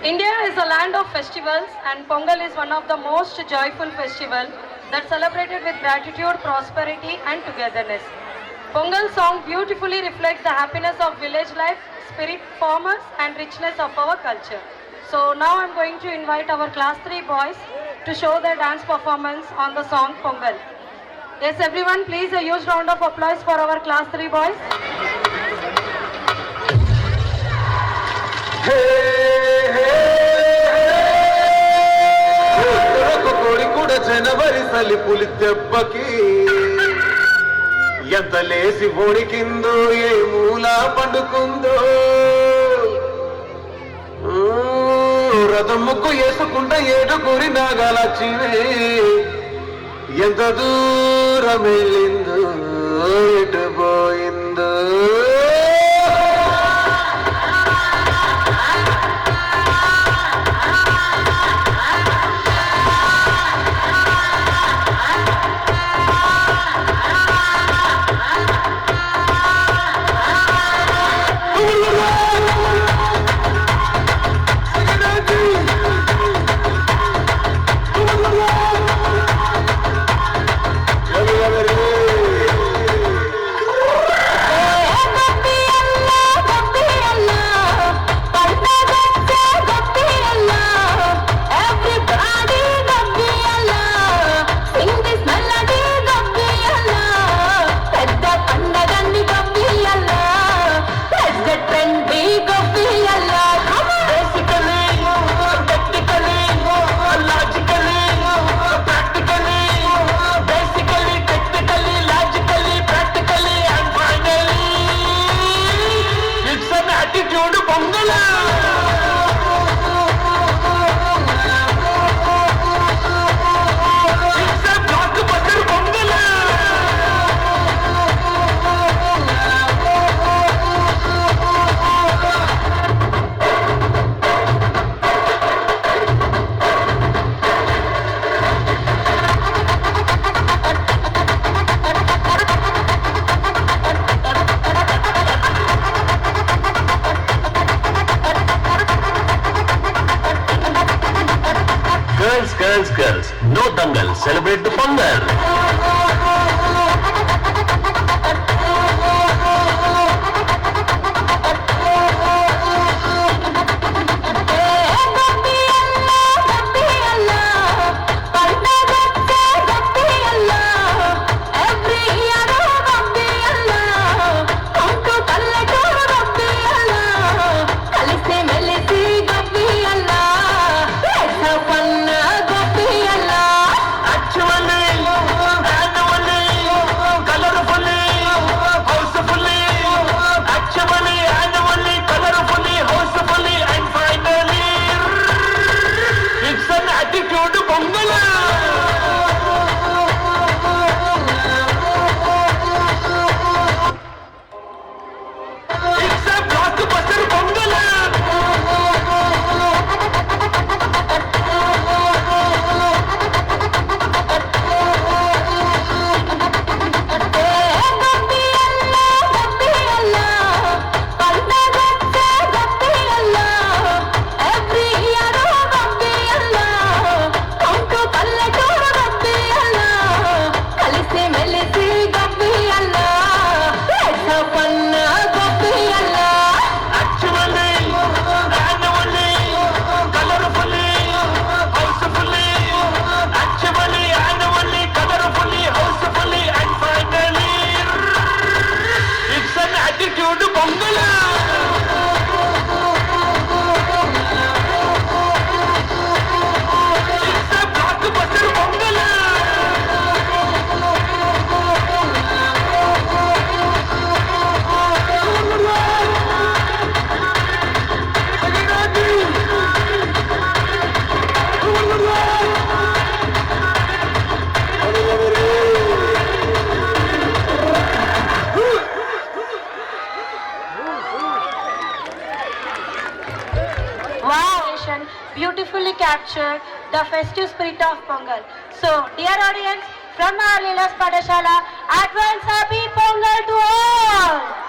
India is a land of festivals, and Pongal is one of the most joyful festivals that celebrated with gratitude, prosperity and togetherness. Pongal song beautifully reflects the happiness of village life, spirit farmers and richness of our culture. So now I'm going to invite our class 3 boys to show their dance performance on the song Pongal. Yes, everyone, please a huge round of applause for our class 3 boys. ಜನವರಿ ಸಲಿ పులిదెబ్బకి ఎంత లేసి బోడికిందో ఏ మూల పండుకుందో రథం ముక్కు వేసుకుంట ఏడుగురి నాగలక్ష్మి ఎంత దూరం వెళ్ళిందో ఎటు పోయిందో Girls, no dangal, celebrate the Pongal. Beautifully captured the festive spirit of Pongal. So, dear audience, from our Lilas Padashala, advance happy Pongal to all!